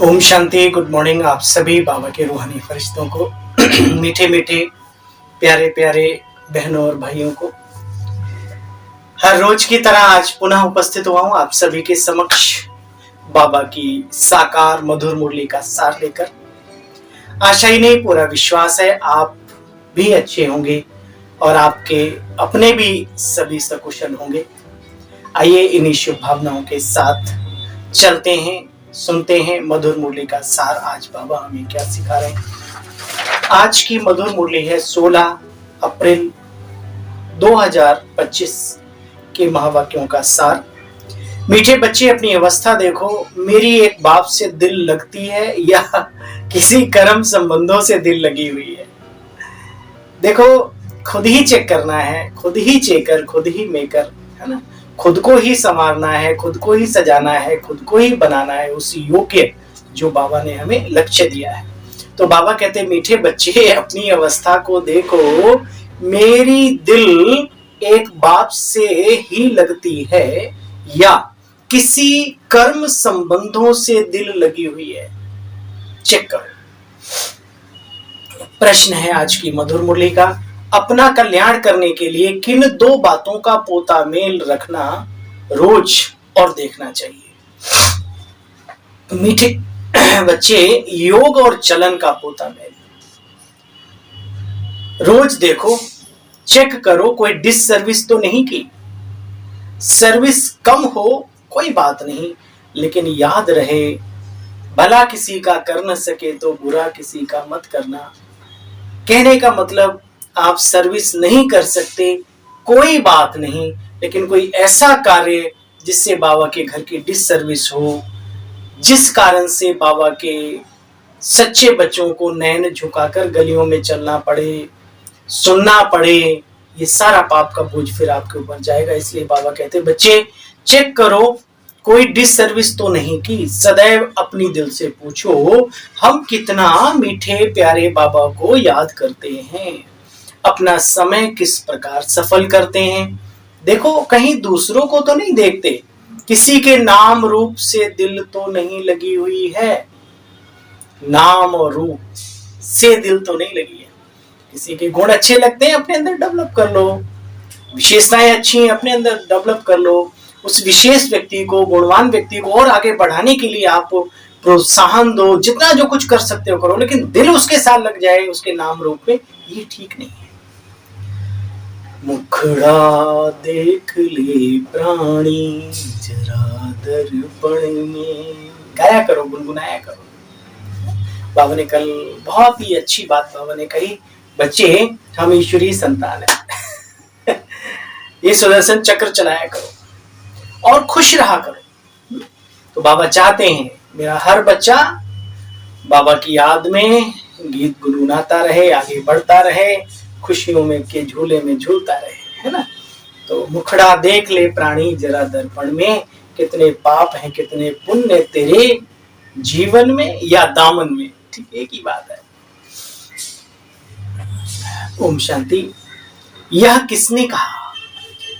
Om Shanti. Good morning आप सभी बाबा के रूहानी फरिश्तों को मीठे मीठे प्यारे प्यारे बहनों और भाइयों को हर रोज की तरह आज पुनः उपस्थित हुआ हूं आप सभी के समक्ष बाबा की साकार मधुर मुरली का सार लेकर। आशा ही नहीं पूरा विश्वास है आप भी अच्छे होंगे और आपके अपने भी सभी सकुशल होंगे। आइए इन्हीं शुभ भावनाओं के साथ चलते हैं, सुनते हैं मधुर मुरली का सार। आज बाबा हमें क्या सिखा रहे हैं। आज की मधुर मुरली है 16 अप्रैल 2025 के महावाक्यों का सार। मीठे बच्चे अपनी अवस्था देखो, मेरी एक बाप से दिल लगती है या किसी कर्म संबंधों से दिल लगी हुई है। देखो खुद ही चेक करना है, खुद ही चेकर, खुद ही मेकर, है ना। खुद को ही संवारना है, खुद को ही सजाना है, खुद को ही बनाना है उस योग्य जो बाबा ने हमें लक्ष्य दिया है। तो बाबा कहते हैं मीठे बच्चे अपनी अवस्था को देखो, मेरी दिल एक बाप से ही लगती है या किसी कर्म संबंधों से दिल लगी हुई है। चेक करो। प्रश्न है आज की मधुर मुरली का, अपना कल्याण करने के लिए किन दो बातों का पोता मेल रखना रोज और देखना चाहिए। मीठे बच्चे, योग और चलन का पोता मेल रोज देखो, चेक करो कोई डिस सर्विस तो नहीं की। सर्विस कम हो कोई बात नहीं, लेकिन याद रहे भला किसी का कर न सके तो बुरा किसी का मत करना। कहने का मतलब आप सर्विस नहीं कर सकते कोई बात नहीं, लेकिन कोई ऐसा कार्य जिससे बाबा के घर की डिस सर्विस हो, जिस कारण से बाबा के सच्चे बच्चों को नैन झुकाकर गलियों में चलना पड़े, सुनना पड़े, ये सारा पाप का बोझ फिर आपके ऊपर जाएगा। इसलिए बाबा कहते हैं बच्चे चेक करो कोई डिस सर्विस तो नहीं की। सदैव अपनी दिल से पूछो, हम कितना मीठे प्यारे बाबा को याद करते हैं, अपना समय किस प्रकार सफल करते हैं। देखो कहीं दूसरों को तो नहीं देखते, किसी के नाम रूप से दिल तो नहीं लगी हुई है। नाम और रूप से दिल तो नहीं लगी है। किसी के गुण अच्छे लगते हैं, अपने अंदर डेवलप कर लो। विशेषताएं अच्छी हैं, अपने अंदर डेवलप कर लो। उस विशेष व्यक्ति को, गुणवान व्यक्ति को और आगे बढ़ाने के लिए आप प्रोत्साहन दो, जितना जो कुछ कर सकते हो करो, लेकिन दिल उसके साथ लग जाए उसके नाम रूप में, ये ठीक नहीं है। मुखड़ा देख ले प्राणी जरा दर्पण में, गाया करो, गुनगुनाया करो। बाबा ने कल बहुत ही अच्छी बात बाबा ने कही, बच्चे हम ईश्वरीय संतान है ये सुदर्शन चक्र चलाया करो और खुश रहा करो। तो बाबा चाहते हैं मेरा हर बच्चा बाबा की याद में गीत गुनगुनाता रहे, आगे बढ़ता रहे, खुशियों में के झूले में झूलता रहे, है ना। तो मुखड़ा देख ले प्राणी जरा दर्पण में, कितने पाप हैं कितने पुण्य तेरे जीवन में या दामन में, ठीक एक ही बात है। ओम शांति। यह किसने कहा?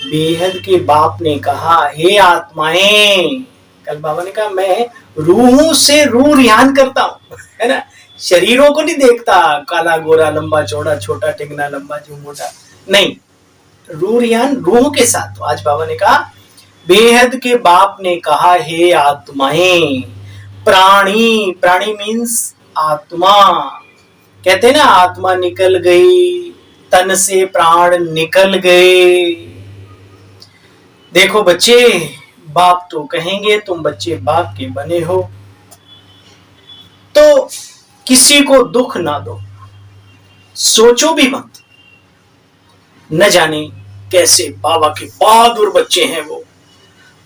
बेहद के बाप ने कहा, हे आत्माएं। कल बाबा ने कहा मैं रूहों से रूह रिहान करता हूं, है ना। शरीरों को नहीं देखता, काला गोरा लंबा चौड़ा छोटा टिंगना लंबा जो मोटा, नहीं, रूह रिहान रूहों के साथ। तो आज बाबा ने कहा बेहद के बाप ने कहा, हे आत्माएं। प्राणी, प्राणी मीन्स आत्मा। कहते हैं ना आत्मा निकल गई, तन से प्राण निकल गए। देखो बच्चे, बाप तो कहेंगे तुम बच्चे बाप के बने हो, तो किसी को दुख ना दो, सोचो भी मत। न जाने कैसे बाबा के बहादुर बच्चे हैं वो,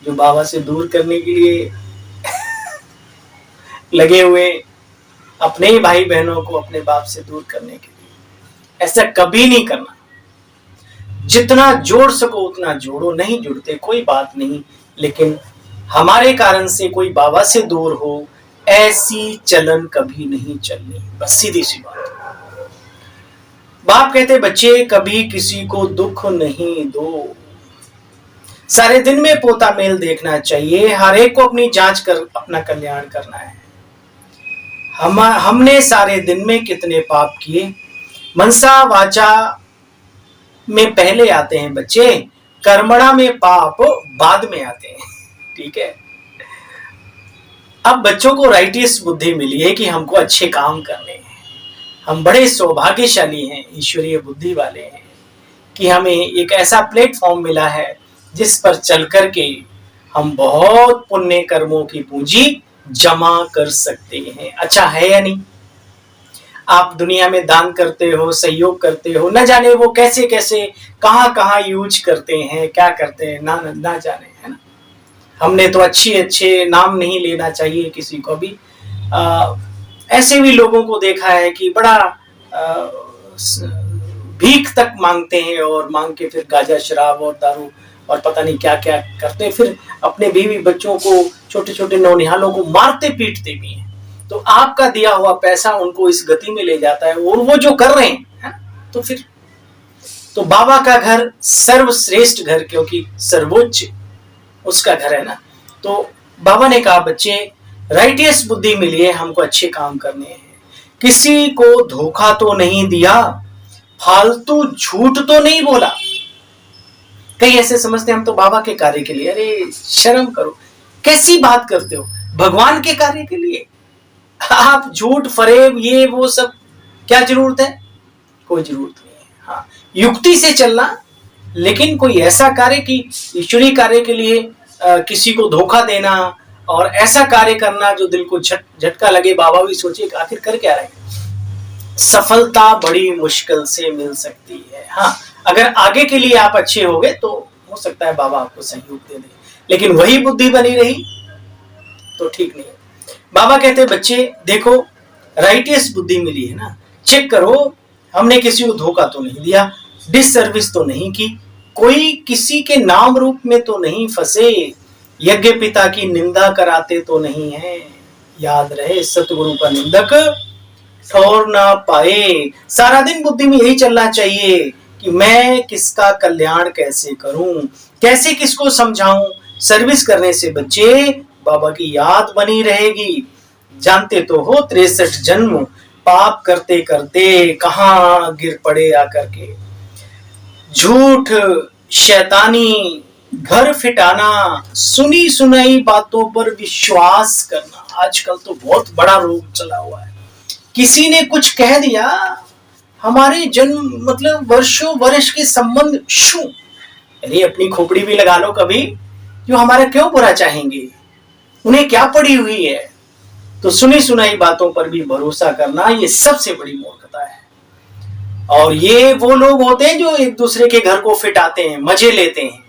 जो बाबा से दूर करने के लिए लगे हुए, अपने ही भाई बहनों को अपने बाप से दूर करने के लिए। ऐसा कभी नहीं करना। जितना जोड़ सको उतना जोड़ो, नहीं जुड़ते कोई बात नहीं, लेकिन हमारे कारण से कोई बाबा से दूर हो, ऐसी चलन कभी नहीं चलनी। बस सीधी सी बात। बाप कहते बच्चे कभी किसी को दुख नहीं दो। सारे दिन में पोता मेल देखना चाहिए, हर एक को अपनी जांच कर अपना कल्याण करना है। हमने सारे दिन में कितने पाप किए। मनसा वाचा में पहले आते हैं बच्चे, कर्मणा में पाप बाद में आते हैं। ठीक है। अब बच्चों को राइटियस बुद्धि मिली है कि हमको अच्छे काम करने हैं। हम बड़े सौभाग्यशाली हैं, ईश्वरीय बुद्धि वाले हैं कि हमें एक ऐसा प्लेटफॉर्म मिला है जिस पर चल करके हम बहुत पुण्य कर्मों की पूंजी जमा कर सकते हैं। अच्छा है या नहीं? आप दुनिया में दान करते हो, सहयोग करते हो, न जाने वो कैसे कैसे कहां कहां यूज करते हैं, क्या करते हैं, ना जाने, है ना। हमने तो अच्छे नाम नहीं लेना चाहिए किसी को भी। ऐसे भी लोगों को देखा है कि बड़ा भीख तक मांगते हैं और मांग के फिर गांजा, शराब और दारू और पता नहीं क्या क्या करते हैं, फिर अपने बीवी बच्चों को, छोटे छोटे नौनिहालों को मारते पीटते भी हैं। तो आपका दिया हुआ पैसा उनको इस गति में ले जाता है और वो जो कर रहे हैं, है? तो फिर तो बाबा का घर सर्वश्रेष्ठ घर, क्योंकि सर्वोच्च उसका घर है ना। तो बाबा ने कहा बच्चे राइटियस बुद्धि मिली है, हमको अच्छे काम करने हैं, किसी को धोखा तो नहीं दिया, फालतू झूठ तो नहीं बोला। कई ऐसे समझते हैं हम तो बाबा के कार्य के लिए, अरे शर्म करो, कैसी बात करते हो, भगवान के कार्य के लिए आप झूठ फरेब ये वो सब, क्या जरूरत है? कोई जरूरत नहीं है। हाँ, युक्ति से चलना, लेकिन कोई ऐसा कार्य कि ईश्वरीय कार्य के लिए किसी को धोखा देना और ऐसा कार्य करना जो दिल को झटका लगे, बाबा भी सोचे आखिर कर क्या रहे हैं। सफलता बड़ी मुश्किल से मिल सकती है। हाँ, अगर आगे के लिए आप अच्छे हो गए तो हो सकता है बाबा आपको सहयोग दे दे, लेकिन वही बुद्धि बनी रही तो ठीक नहीं है। बाबा कहते बच्चे देखो राइटियस बुद्धि मिली है ना, चेक करो हमने किसी को धोखा तो नहीं दिया, डिससर्विस तो नहीं की, कोई किसी के नाम रूप में तो नहीं फंसे, यज्ञ पिता की निंदा कराते तो नहीं है। याद रहे सतगुरु का निंदक ठौर ना पाए। सारा दिन बुद्धि में यही चलना चाहिए कि मैं किसका कल्याण कैसे करूं, कैसे किसको समझाऊं। सर्विस करने से बच्चे बाबा की याद बनी रहेगी। जानते तो हो 63 जन्म पाप करते करते कहां गिर पड़े आकर के। झूठ, शैतानी, घर फिटाना, सुनी सुनाई बातों पर विश्वास करना आजकल तो बहुत बड़ा रोग चला हुआ है। किसी ने कुछ कह दिया, हमारे जन्म मतलब वर्षों वर्ष के संबंध शू, अरे अपनी खोपड़ी भी लगा लो कभी, जो हमारा क्यों बुरा चाहेंगे, उन्हें क्या पड़ी हुई है। तो सुनी सुनाई बातों पर भी भरोसा करना ये सबसे बड़ी मूर्खता है। और ये वो लोग होते हैं जो एक दूसरे के घर को फिटाते हैं, मजे लेते हैं।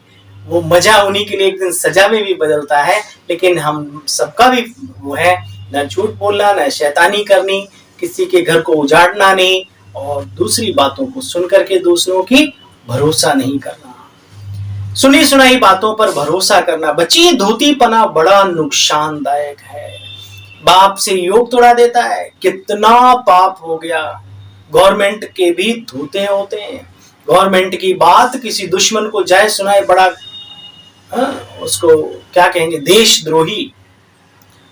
वो मजा उन्हीं के लिए एक दिन सजा में भी बदलता है। लेकिन हम सबका भी वो है, न झूठ बोलना, न शैतानी करनी, किसी के घर को उजाड़ना नहीं, और दूसरी बातों को सुन करके दूसरों की भरोसा नहीं करना। सुनी सुनाई बातों पर भरोसा करना बच्ची, धोतीपना बड़ा नुकसानदायक है। बाप से योग तोड़ा देता है, कितना पाप हो गया। गवर्नमेंट के भी धूते होते हैं, गवर्नमेंट की बात किसी दुश्मन को जाए सुनाए, बड़ा उसको क्या कहेंगे, देशद्रोही,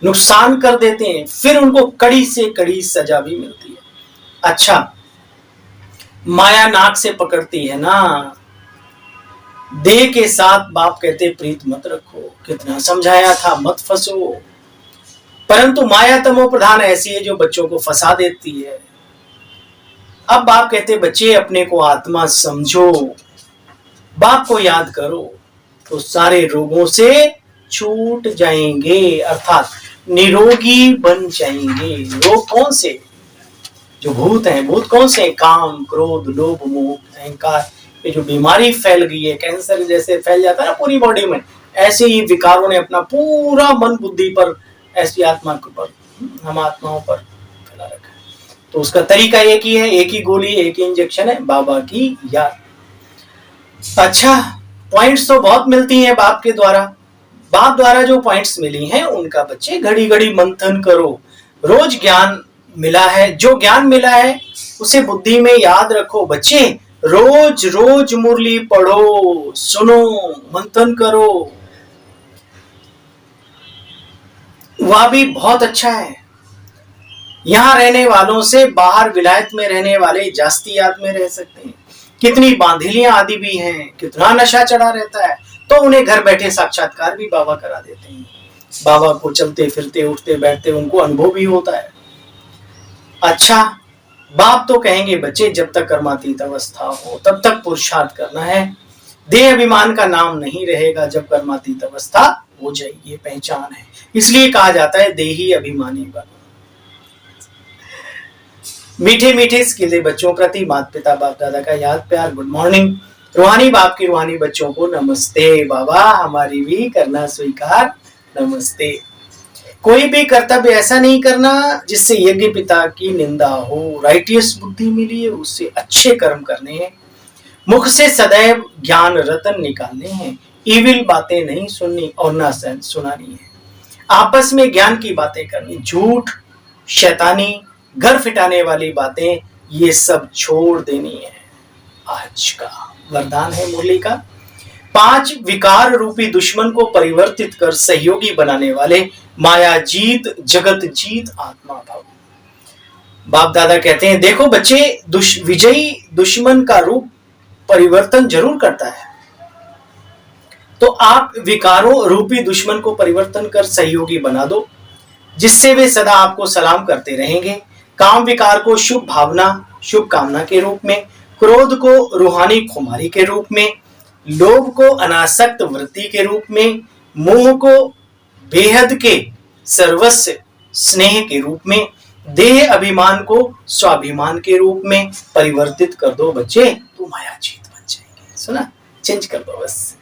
नुकसान कर देते हैं, फिर उनको कड़ी से कड़ी सजा भी मिलती है। अच्छा, माया नाक से पकड़ती है ना, देह के साथ बाप कहते प्रीत मत रखो, कितना समझाया था मत फंसो, परंतु माया तमो प्रधान ऐसी है जो बच्चों को फंसा देती है। अब बाप कहते बच्चे अपने को आत्मा समझो, बाप को याद करो तो सारे रोगों से छूट जाएंगे, अर्थात निरोगी बन जाएंगे। रोग कौन से? जो भूत हैं। भूत कौन से? काम, क्रोध, लोभ, मोह, अहंकार। ये जो बीमारी फैल गई है, कैंसर जैसे फैल जाता है ना पूरी बॉडी में, ऐसे ही विकारों ने अपना पूरा मन बुद्धि पर, ऐसी आत्मा के ऊपर, हम आत्माओं पर फैला रखा है। तो उसका तरीका एक ही है, एक ही गोली, एक ही इंजेक्शन है, बाबा की याद। अच्छा, पॉइंट्स तो बहुत मिलती हैं बाप के द्वारा। बाप द्वारा जो पॉइंट्स मिली हैं उनका बच्चे घड़ी घड़ी मंथन करो। रोज ज्ञान मिला है, जो ज्ञान मिला है उसे बुद्धि में याद रखो। बच्चे रोज रोज मुरली पढ़ो, सुनो, मंथन करो, वह भी बहुत अच्छा है। यहाँ रहने वालों से बाहर विलायत में रहने वाले जास्ती याद में रह सकते हैं। कितनी बांधिलियां आदि भी हैं, कितना नशा चढ़ा रहता है, तो उन्हें घर बैठे साक्षात्कार भी बाबा करा देते हैं। बाबा को चलते फिरते उठते बैठते उनको अनुभव भी होता है। अच्छा, बाप तो कहेंगे बच्चे जब तक कर्मातीत अवस्था हो तब तक पुरुषार्थ करना है। देह अभिमान का नाम नहीं रहेगा जब कर्मातीत अवस्था हो जाएगी, ये पहचान है। इसलिए कहा जाता है देही अभिमानी बनो। मीठे मीठे स्किले बच्चों प्रति माता पिता बाप दादा का याद प्यार, गुड मॉर्निंग। रूहानी बाप की रूहानी बच्चों को नमस्ते। बाबा हमारी भी करना स्वीकार, नमस्ते। कोई भी कर्तव्य ऐसा नहीं करना जिससे यज्ञ पिता की निंदा हो। राइटियस बुद्धि मिली है, उससे अच्छे कर्म करने हैं। मुख से सदैव ज्ञान रतन निकालने हैं। इविल बातें नहीं सुननी और ना सुनानी है। आपस में ज्ञान की बातें करनी। झूठ, शैतानी, घर फिटाने वाली बातें ये सब छोड़ देनी है। आज का वरदान है मुरली का। 5 विकार रूपी दुश्मन को परिवर्तित कर सहयोगी बनाने वाले माया जीत जगत जीत आत्मा भाव। बाप दादा कहते हैं देखो बच्चे, विजयी दुश्मन का रूप परिवर्तन जरूर करता है, तो आप विकारों रूपी दुश्मन को परिवर्तन कर सहयोगी बना दो, जिससे वे सदा आपको सलाम करते रहेंगे। काम विकार को शुभ भावना शुभ कामना के रूप में, क्रोध को रूहानी खुमारी के रूप में, लोभ को अनासक्त वृत्ति के रूप में, मोह को बेहद के सर्वस्व स्नेह के रूप में, देह अभिमान को स्वाभिमान के रूप में परिवर्तित कर दो बच्चे, तो माया जीत बन जाएंगे। सुना, चेंज कर दो बस।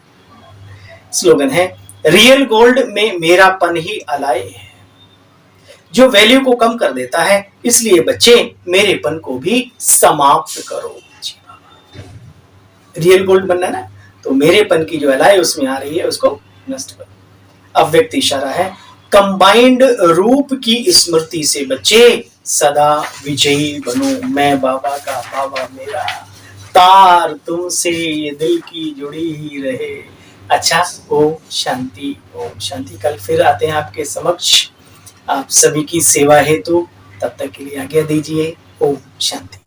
स्लोगन है रियल गोल्ड में मेरापन ही अलाय है, जो वैल्यू को कम कर देता है। इसलिए बच्चे मेरेपन को भी समाप्त करो। रियल गोल्ड बनना है ना, तो मेरेपन की जो अलाय उसमें आ रही है उसको नष्ट करो। अव्यक्त इशारा है कंबाइंड रूप की स्मृति से बच्चे सदा विजयी बनो। मैं बाबा का, बाबा मेरा, तार तुमसे ये दिल की जुड़ी ही रहे। अच्छा, ओम शांति, ओम शांति। कल फिर आते हैं आपके समक्ष आप सभी की सेवा हेतु। तब तक के लिए आज्ञा दीजिए। ओम शांति।